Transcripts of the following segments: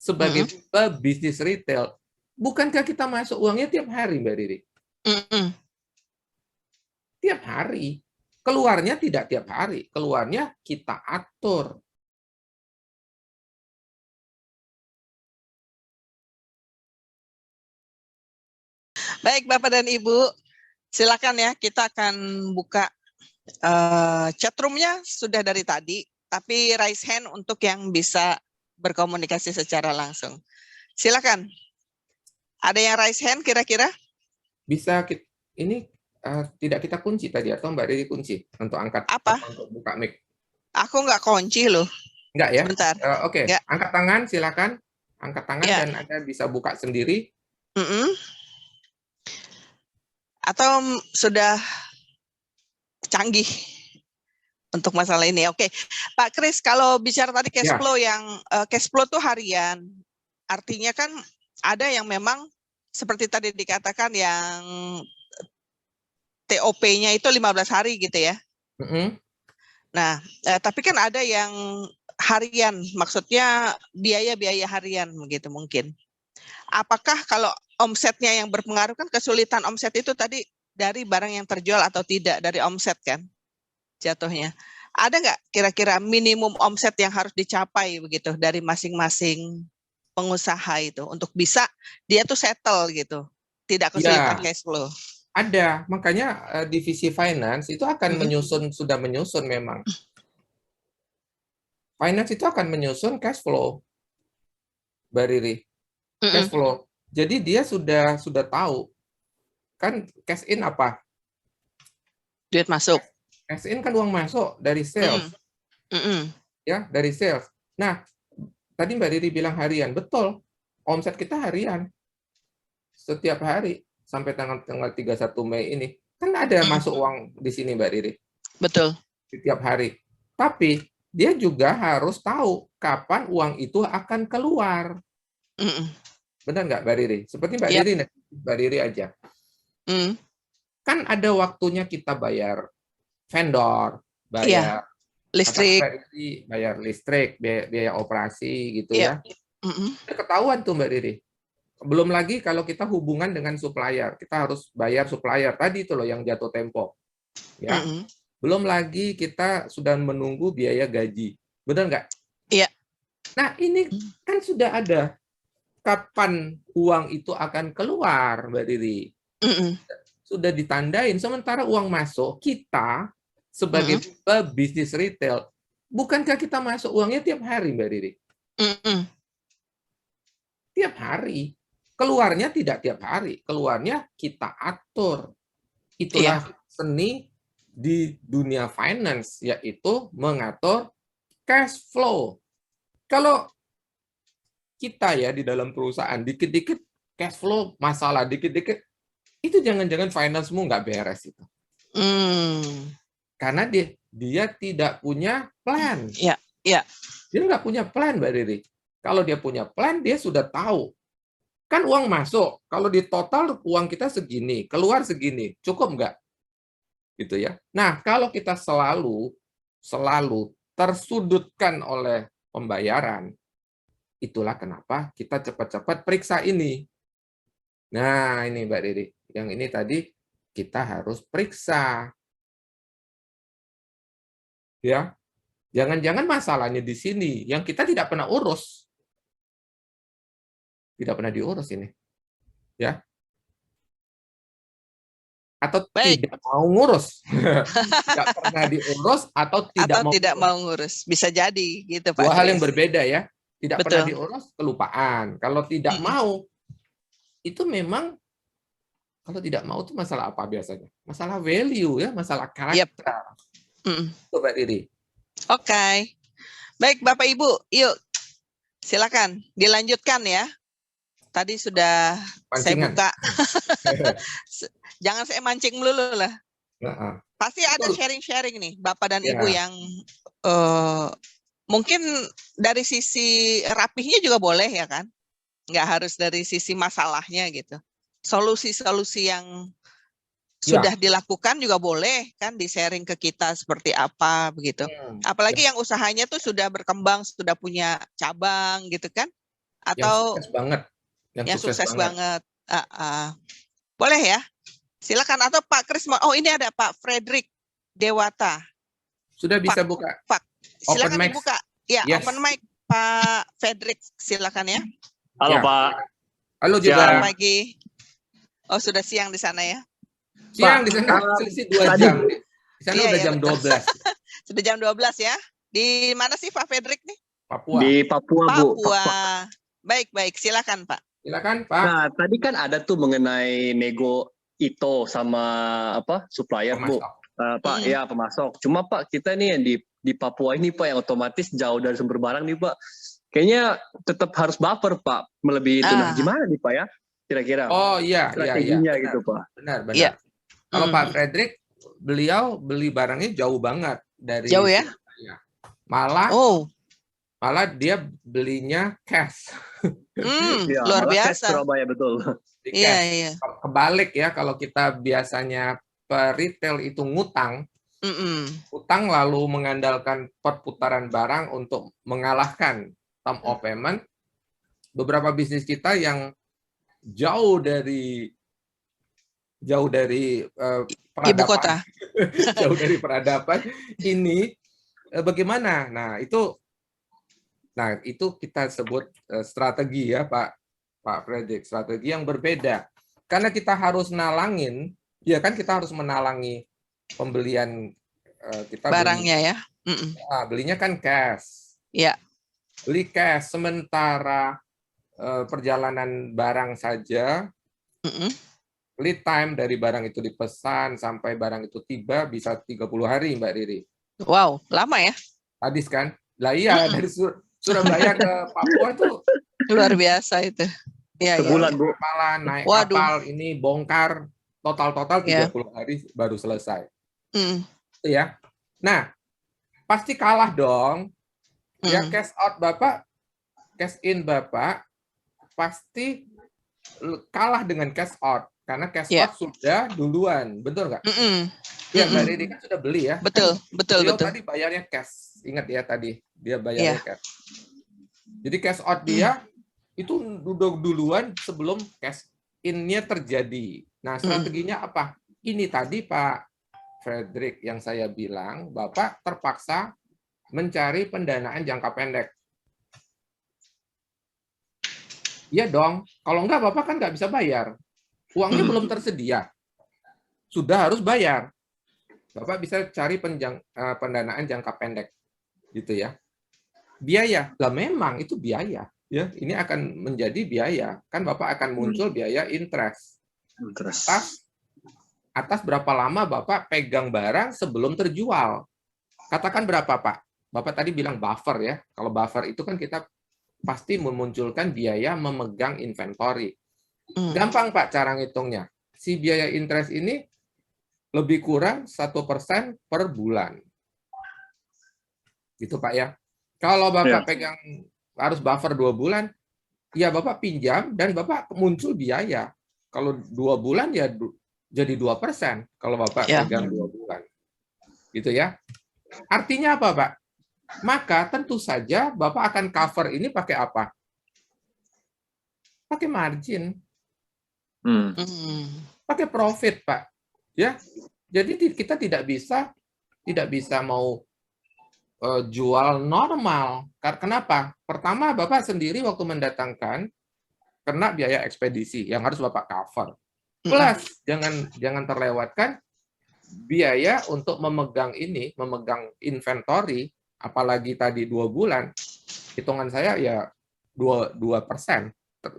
sebagai bisnis retail, bukankah kita masuk uangnya tiap hari, Mbak Riri? Tiap hari. Keluarnya tidak tiap hari, keluarnya kita atur. Baik, Bapak dan Ibu, silakan ya, kita akan buka chatroomnya sudah dari tadi, tapi raise hand untuk yang bisa berkomunikasi secara langsung. Silakan. Ada yang raise hand kira-kira? Bisa ini tidak kita kunci tadi atau Mbak Riri kunci untuk angkat apa? Untuk buka mic. Aku nggak kunci loh. Enggak ya? Sebentar. Oke. Angkat tangan silakan. Angkat tangan dan Anda bisa buka sendiri. Atau sudah canggih untuk masalah ini. Oke, Pak Kris, kalau bicara tadi cash flow yang cash flow tuh harian, artinya kan ada yang memang seperti tadi dikatakan yang TOP-nya itu 15 hari gitu ya. Nah, tapi kan ada yang harian, maksudnya biaya-biaya harian begitu mungkin. Apakah kalau omsetnya yang berpengaruh, kan kesulitan omset itu tadi dari barang yang terjual atau tidak, dari omset kan jatuhnya. Ada nggak kira-kira minimum omset yang harus dicapai begitu dari masing-masing pengusaha itu untuk bisa dia tuh settle gitu, tidak kesulitan cash flow? Ada, makanya divisi finance itu akan sudah menyusun memang. Finance itu akan menyusun cash flow, Mbak Riri. Cash flow. Jadi dia sudah tahu. Kan cash in apa? Duit masuk. Cash in kan uang masuk dari sales. Ya, dari sales. Nah, tadi Mbak Riri bilang harian. Betul. Omset kita harian. Setiap hari sampai tanggal 31 Mei ini. Kan ada masuk uang di sini, Mbak Riri. Betul. Setiap hari. Tapi dia juga harus tahu kapan uang itu akan keluar. Benar nggak, Mbak Riri? Seperti Mbak Riri aja. Kan ada waktunya kita bayar vendor, bayar listrik, biaya operasi gitu ya. Ketahuan tuh Mbak Riri. Belum lagi kalau kita hubungan dengan supplier, kita harus bayar supplier tadi itu loh yang jatuh tempo. Ya. Belum lagi kita sudah menunggu biaya gaji. Benar nggak? Iya. Nah, ini kan sudah ada kapan uang itu akan keluar, Mbak Riri. Sudah ditandain. Sementara uang masuk, kita sebagai bisnis retail, bukankah kita masuk uangnya tiap hari, Mbak Riri? Tiap hari. Keluarnya tidak tiap hari. Keluarnya kita atur. Itulah seni di dunia finance, yaitu mengatur cash flow. Kalau kita ya di dalam perusahaan, dikit-dikit cash flow masalah, dikit-dikit, itu jangan-jangan finance-mu nggak beres itu. Karena dia tidak punya plan. Iya. Dia nggak punya plan, Mbak Riri. Kalau dia punya plan, dia sudah tahu. Kan uang masuk, kalau di total uang kita segini, keluar segini, cukup nggak? Gitu ya. Nah, kalau kita selalu tersudutkan oleh pembayaran, itulah kenapa kita cepat-cepat periksa ini. Nah, ini Mbak Riri. Yang ini tadi kita harus periksa. Ya. Jangan-jangan masalahnya di sini yang kita tidak pernah urus. Tidak pernah diurus ini. Ya. Atau tidak mau ngurus. Tidak pernah diurus atau tidak mau ngurus. Bisa jadi gitu, Pak. Dua hal yang berbeda ya. Tidak pernah diurus, kelupaan. Kalau tidak mau, itu memang kalau tidak mau itu masalah apa biasanya? Masalah value ya, masalah karakter. Itu Mbak Riri. Oke. Baik Bapak Ibu, yuk silakan dilanjutkan ya. Tadi sudah saya buka. Jangan saya mancing melulu lah. Pasti ada sharing-sharing nih Bapak dan Ibu yang mungkin dari sisi rapihnya juga boleh ya kan? Nggak harus dari sisi masalahnya gitu. Solusi-solusi yang sudah dilakukan juga boleh kan di-sharing ke kita seperti apa begitu. Apalagi yang usahanya tuh sudah berkembang, sudah punya cabang gitu kan. atau sukses banget, yang sukses banget. Boleh ya? Silakan, atau Pak Kris. Oh, ini ada Pak Frederick Dewata. Sudah bisa buka. Pak, silakan Open dibuka. Ya, yes. Open mic Pak Frederick, silakan ya. Halo ya. Pak. Halo juga. Selamat pagi. Oh, sudah siang di sana ya? Siang di sana, selisih 2 jam. Di sana udah jam 12. Sudah jam 12 ya. Di mana sih Pak Frederick nih? Papua. Di Papua, Bu. Papua. Baik, silakan Pak. Silakan Pak. Nah, tadi kan ada tuh mengenai nego itu sama supplier, Bu. Pak, ya pemasok. Cuma Pak, kita nih yang di Papua ini Pak, yang otomatis jauh dari sumber barang nih Pak. Kayaknya tetap harus buffer Pak, melebihi itu. Nah, gimana nih Pak ya? Kira-kira. Oh iya, strateginya gitu Pak. Benar. Ya. Kalau Pak Frederick, beliau beli barangnya jauh banget dari. Jauh ya? Malah dia belinya cash. Ya, luar biasa. Cash Surabaya, betul. Iya. Kebalik ya, kalau kita biasanya retail itu ngutang, utang lalu mengandalkan perputaran barang untuk mengalahkan term of payment. Beberapa bisnis kita yang jauh dari peradaban, ibu kota, jauh dari peradaban ini bagaimana? Nah itu kita sebut strategi ya Pak Frederick, strategi yang berbeda karena kita harus nalangin, ya kan, kita harus menalangi pembelian kita barangnya ya. Belinya kan cash. Ya. Beli cash, sementara perjalanan barang saja, lead time dari barang itu dipesan sampai barang itu tiba bisa 30 hari, Mbak Riri. Wow, lama ya? Hadis kan? Lah iya, dari Surabaya ke Papua tuh luar biasa itu. Ya, sebulan, Bu. Naik kapal ini bongkar total 30 hari baru selesai. Ya. Nah, pasti kalah dong. Ya, cash out Bapak, cash in Bapak pasti kalah dengan cash out karena cash out sudah duluan, betul nggak? Ya, Mbak Riri kan sudah beli ya. Betul. Tadi bayarnya cash. Ingat ya tadi dia bayarnya cash. Jadi cash out dia itu udah duluan sebelum cash in-nya terjadi. Nah, strateginya apa? Ini tadi Pak Frederick yang saya bilang, Bapak terpaksa mencari pendanaan jangka pendek. Iya dong, kalau enggak Bapak kan nggak bisa bayar. Uangnya belum tersedia. Sudah harus bayar. Bapak bisa cari pendanaan jangka pendek. Gitu ya. Biaya. Lah memang itu biaya. Ya, ini akan menjadi biaya. Kan Bapak akan muncul biaya interest. Atas berapa lama Bapak pegang barang sebelum terjual. Katakan berapa, Pak? Bapak tadi bilang buffer ya. Kalau buffer itu kan kita pasti memunculkan biaya memegang inventory. Gampang, Pak, cara ngitungnya. Si biaya interest ini lebih kurang 1% per bulan. Gitu, Pak ya. Kalau Bapak pegang harus buffer 2 bulan, ya Bapak pinjam dan Bapak muncul biaya. Kalau 2 bulan ya jadi 2% kalau Bapak pegang 2 bulan. Gitu ya. Artinya apa, Pak? Maka tentu saja Bapak akan cover ini pakai apa? Pakai margin. Pakai profit, Pak. Ya. Jadi kita tidak bisa mau jual normal. Kenapa? Pertama, Bapak sendiri waktu mendatangkan kena biaya ekspedisi yang harus Bapak cover. Plus jangan terlewatkan biaya untuk memegang inventory, apalagi tadi 2 bulan. Hitungan saya ya 2%.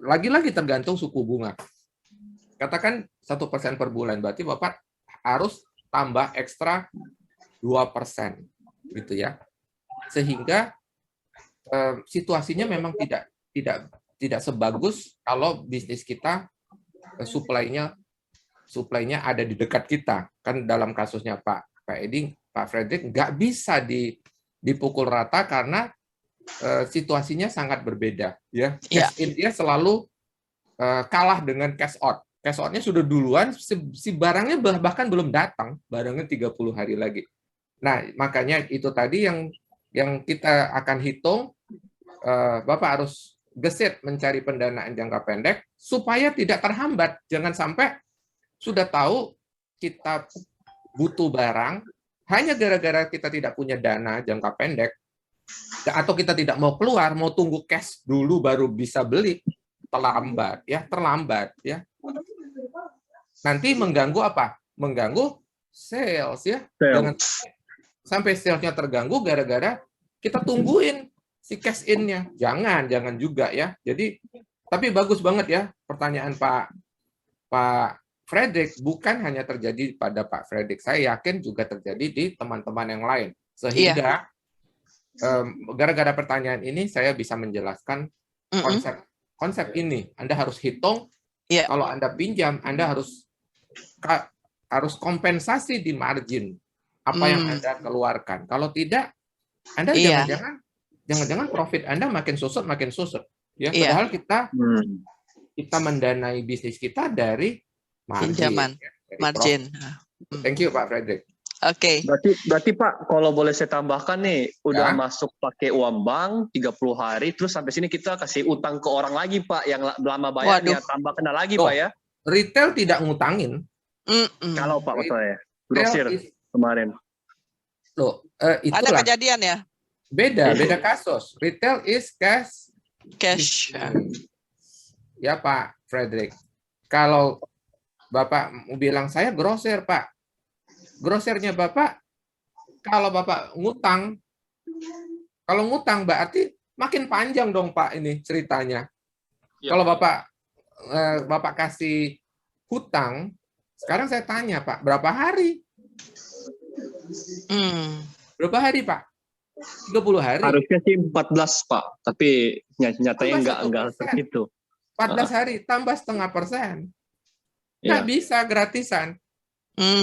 Lagi-lagi tergantung suku bunga. Katakan 1% per bulan, berarti Bapak harus tambah ekstra 2%, gitu ya. Sehingga situasinya memang tidak sebagus kalau bisnis kita supply-nya ada di dekat kita. Kan dalam kasusnya Pak Edi, Pak Frederick nggak bisa dipukul rata karena situasinya sangat berbeda. Ya, cash in dia selalu kalah dengan cash out. Cash out-nya sudah duluan, si barangnya bahkan belum datang, barangnya 30 hari lagi. Nah, makanya itu tadi yang kita akan hitung, Bapak harus gesit mencari pendanaan jangka pendek supaya tidak terhambat. Jangan sampai sudah tahu kita butuh barang, hanya gara-gara kita tidak punya dana jangka pendek, atau kita tidak mau keluar, mau tunggu cash dulu baru bisa beli, terlambat ya. Nanti mengganggu apa? Mengganggu sales ya. Jangan sampai salesnya terganggu gara-gara kita tungguin si cash in-nya. Jangan juga ya. Jadi, tapi bagus banget ya pertanyaan Pak Frederick, bukan hanya terjadi pada Pak Frederick, saya yakin juga terjadi di teman-teman yang lain. Sehingga gara-gara pertanyaan ini saya bisa menjelaskan konsep ini. Anda harus hitung, kalau Anda pinjam, Anda harus kompensasi di margin apa yang Anda keluarkan. Kalau tidak, Anda jangan-jangan profit Anda makin susut ya. Padahal kita mendanai bisnis kita dari pinjaman, margin. Thank you Pak Frederick. Oke. Berarti Pak, kalau boleh saya tambahkan nih, udah masuk pakai uang bank 30 hari, terus sampai sini kita kasih utang ke orang lagi Pak, yang lama bayar dia tambah kena lagi Pak ya. Retail tidak ngutangin. Kalau Pak maksudnya, grosir kemarin. Loh, ada kejadian ya? Beda kasus. Retail is cash. Ya Pak Frederick. Kalau Bapak bilang saya grosir Pak. Grosirnya Bapak, kalau Bapak ngutang, berarti makin panjang dong Pak ini ceritanya. Ya. Kalau Bapak kasih hutang, sekarang saya tanya Pak, berapa hari? Berapa hari Pak? 30 hari. Harusnya sih 14 Pak, tapi nyatanya enggak segitu. 14 hari tambah 0,5%. Nggak bisa gratisan.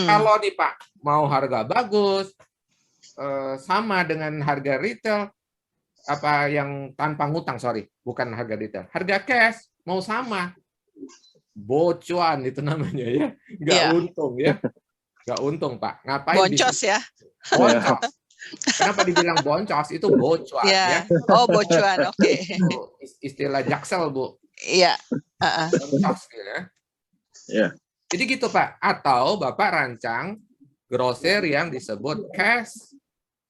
Kalau nih Pak mau harga bagus, sama dengan harga retail, apa yang tanpa ngutang, bukan harga retail, harga cash mau sama, bocuan itu namanya ya, nggak untung ya, nggak untung Pak. Ngapain? Boncos ya? Boncos. Kenapa dibilang boncos? Itu bocuan ya. Oh bocuan, oke. Istilah Jaksel Bu. Iya. Boncos ya. Iya. Jadi gitu Pak. Atau Bapak rancang grosir yang disebut cash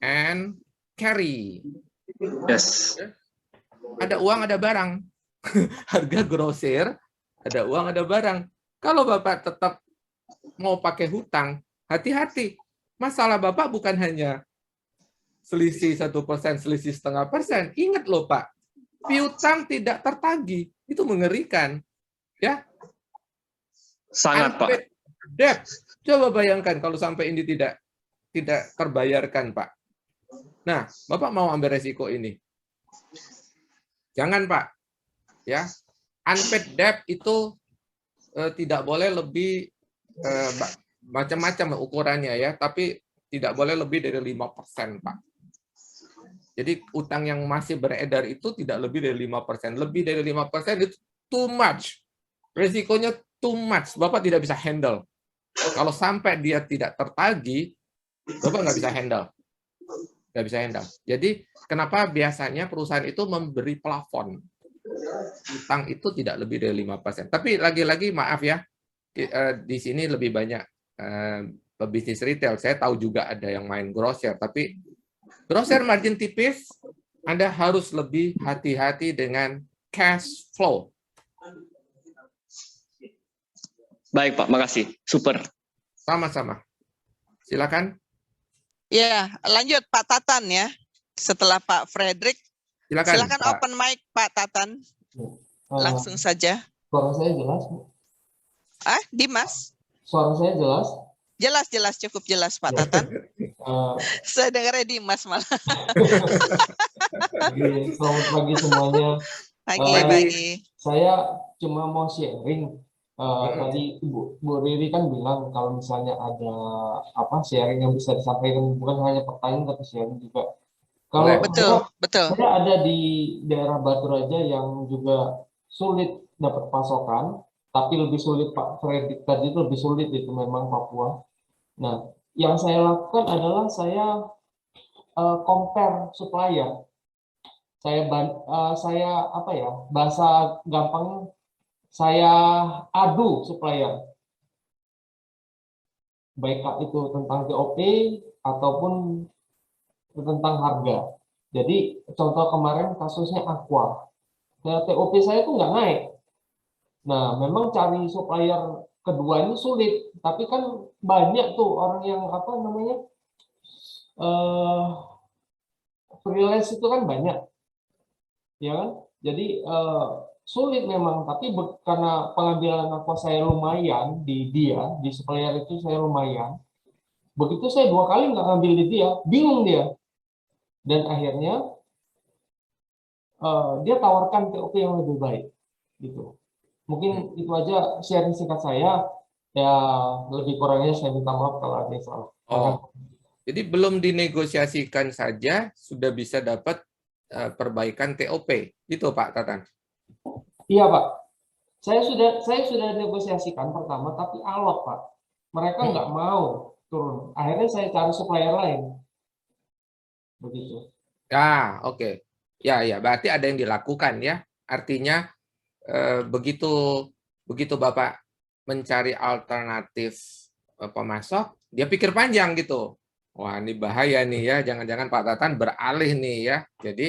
and carry. Yes. Ada uang, ada barang. Harga grosir, ada uang, ada barang. Kalau Bapak tetap mau pakai hutang, hati-hati. Masalah Bapak bukan hanya selisih 1%, selisih 0,5%. Ingat loh Pak, piutang tidak tertagih. Itu mengerikan. Ya. Sangat Pak. Debt. Coba bayangkan kalau sampai ini tidak terbayarkan Pak. Nah, Bapak mau ambil resiko ini? Jangan Pak. Ya, unpaid debt itu tidak boleh lebih macam-macam ukurannya ya, tapi tidak boleh lebih dari 5% Pak. Jadi utang yang masih beredar itu tidak lebih dari 5%. Lebih dari 5% itu too much. Resikonya too much. Bapak tidak bisa handle. Kalau sampai dia tidak tertagih, Bapak nggak bisa handle. Nggak bisa handle. Jadi kenapa biasanya perusahaan itu memberi plafon? Utang itu tidak lebih dari 5%. Tapi lagi-lagi maaf ya, di sini lebih banyak pebisnis retail. Saya tahu juga ada yang main grosir, tapi grosir margin tipis, Anda harus lebih hati-hati dengan cash flow. Baik Pak, makasih. Super. Sama-sama. Silakan. Ya, lanjut Pak Tatan ya. Setelah Pak Frederick, silakan Pak. Open mic Pak Tatan. Langsung saja. Suara saya jelas, Bu? Dimas? Suara saya jelas? Jelas, cukup jelas Pak Tatan. Saya dengarnya Dimas malah. Selamat pagi semuanya. Pagi. Saya cuma mau sharing. Tadi Bu Riri kan bilang kalau misalnya ada sharing yang bisa disampaikan, bukan hanya pertanyaan tapi sharing juga. Kalau betul. Saya ada di daerah Batu Raja yang juga sulit dapat pasokan, tapi lebih sulit Pak Frederick tadi itu lebih sulit itu memang Papua. Nah, yang saya lakukan adalah saya compare supplier. saya apa ya, bahasa gampang, saya adu supplier, baik itu tentang TOP ataupun tentang harga. Jadi contoh kemarin kasusnya Aqua, TOP saya tuh nggak naik. Nah, memang cari supplier kedua ini sulit, tapi kan banyak tuh orang yang apa namanya, freelance itu kan banyak, ya kan? Jadi sulit memang, tapi karena pengambilan Aqua saya lumayan di dia, di supplier itu saya lumayan. Begitu saya 2 kali nggak ngambil di dia, bingung dia. Dan akhirnya dia tawarkan TOP yang lebih baik, gitu. Mungkin itu aja sharing singkat saya. Ya, lebih kurangnya saya minta maaf kalau ada yang salah. Oh, jadi belum dinegosiasikan saja sudah bisa dapat perbaikan TOP, itu Pak Tatan? Iya Pak, saya sudah negosiasikan pertama, tapi alot Pak. Mereka nggak mau turun. Akhirnya saya cari supplier lain. Begitu. Ya, oke. Ya, berarti ada yang dilakukan ya. Artinya begitu Bapak mencari alternatif pemasok, dia pikir panjang gitu. Wah, ini bahaya nih ya. Jangan-jangan Pak Tatan beralih nih ya. Jadi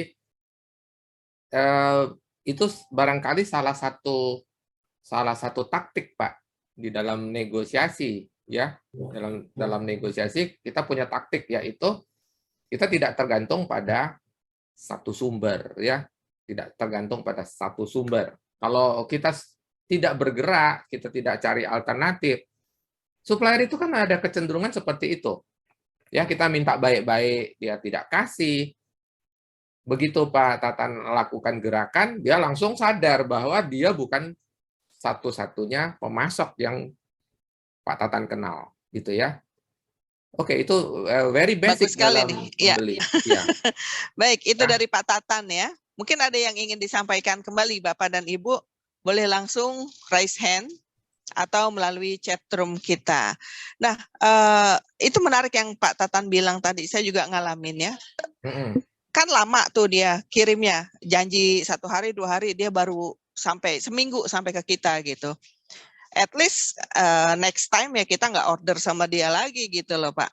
itu barangkali salah satu taktik Pak di dalam negosiasi ya. Dalam negosiasi kita punya taktik, yaitu kita tidak tergantung pada satu sumber ya, tidak tergantung pada satu sumber. Kalau kita tidak bergerak, kita tidak cari alternatif, supplier itu kan ada kecenderungan seperti itu. Ya, kita minta baik-baik, dia tidak kasih. Begitu Pak Tatan lakukan gerakan, dia langsung sadar bahwa dia bukan satu-satunya pemasok yang Pak Tatan kenal, gitu ya. Oke, itu very basic Bagus sekali dalam nih. Ya. membeli. Ya. Baik, itu Nah, dari Pak Tatan ya. Mungkin ada yang ingin disampaikan kembali Bapak dan Ibu, boleh langsung raise hand atau melalui chat room kita. Nah, itu menarik yang Pak Tatan bilang tadi, saya juga ngalamin ya. Kan lama tuh dia kirimnya, janji 1 hari 2 hari, dia baru sampai seminggu sampai ke kita gitu. At least next time ya kita nggak order sama dia lagi gitu loh Pak.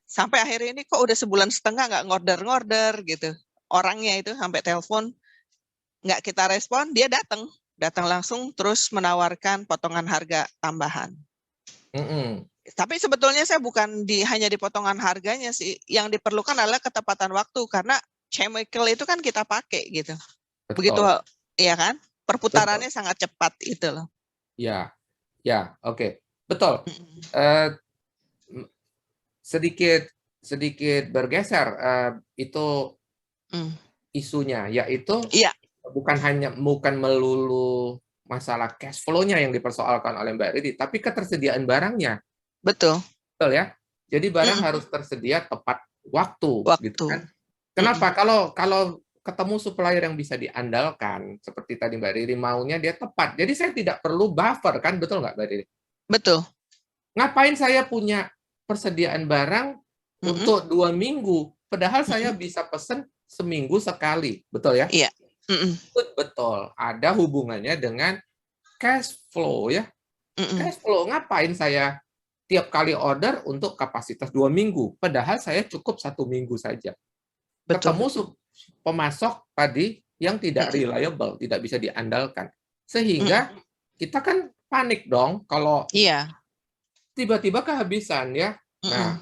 Sampai akhirnya ini kok udah 1,5 bulan nggak ngorder gitu. Orangnya itu sampai telepon, nggak kita respon, dia datang langsung terus menawarkan potongan harga tambahan. Tapi sebetulnya saya bukan hanya di potongan harganya sih, yang diperlukan adalah ketepatan waktu, karena chemical itu kan kita pakai gitu. betul. Begitu ya kan, perputarannya sangat cepat itu loh. Ya, oke, betul. Sedikit bergeser itu isunya, yaitu bukan melulu masalah cash flow-nya yang dipersoalkan oleh Mbak Ridi, tapi ketersediaan barangnya. Betul ya. Jadi barang harus tersedia tepat waktu. Gitu kan? Kenapa? Kalau ketemu supplier yang bisa diandalkan, seperti tadi Mbak Riri maunya dia tepat. Jadi saya tidak perlu buffer, kan? Betul nggak Mbak Riri? Betul. Ngapain saya punya persediaan barang untuk 2 minggu, padahal saya bisa pesen seminggu sekali, betul ya? Iya. Betul. Ada hubungannya dengan cash flow ya. Cash flow, ngapain saya tiap kali order untuk kapasitas 2 minggu, padahal saya cukup 1 minggu saja. Ketemu pemasok tadi yang tidak reliable, tidak bisa diandalkan. Sehingga kita kan panik dong kalau tiba-tiba kehabisan ya. Nah,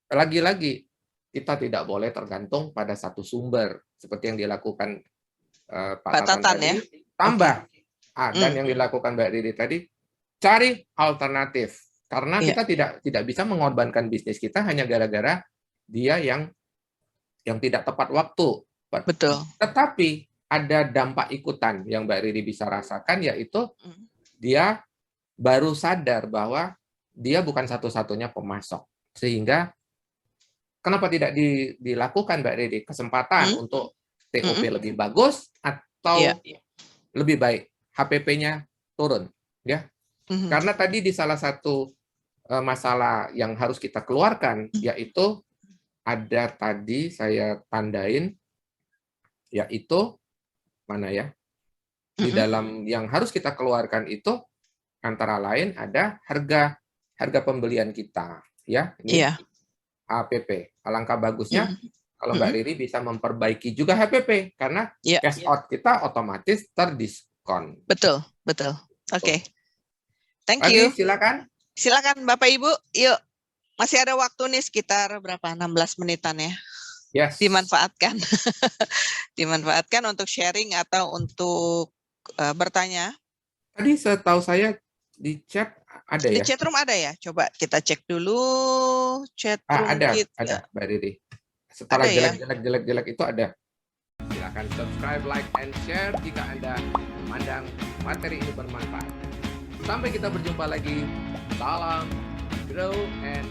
lagi-lagi kita tidak boleh tergantung pada satu sumber seperti yang dilakukan Pak Tatan tadi. Ya? Tambah dan yang dilakukan Mbak Riri tadi, cari alternatif. Karena kita tidak bisa mengorbankan bisnis kita hanya gara-gara dia yang tidak tepat waktu. Betul. Tetapi ada dampak ikutan yang Mbak Riri bisa rasakan, yaitu dia baru sadar bahwa dia bukan satu-satunya pemasok. Sehingga kenapa tidak dilakukan Mbak Riri kesempatan untuk TOP lebih bagus atau lebih baik HPP-nya turun, ya? Karena tadi di salah satu masalah yang harus kita keluarkan, yaitu ada tadi saya tandain yaitu mana ya? Di dalam yang harus kita keluarkan itu antara lain ada harga pembelian kita, ya. Ini HPP. Alangkah bagusnya kalau Mbak Riri bisa memperbaiki juga HPP karena cash out kita otomatis terdiskon. Betul. Oke. Thank Lagi, you. Silakan Bapak Ibu. Yuk. Masih ada waktu nih sekitar berapa? 16 menitan ya. Yes. Dimanfaatkan. Dimanfaatkan untuk sharing atau untuk bertanya. Tadi setahu saya di chat ada ya? Di chatroom ada ya? Coba kita cek dulu chatroom kita. Ada, Mbak Riri. Setelah jelek-jelek itu ada. Silakan subscribe, like, and share jika Anda memandang materi ini bermanfaat. Sampai kita berjumpa lagi. Salam, grow, and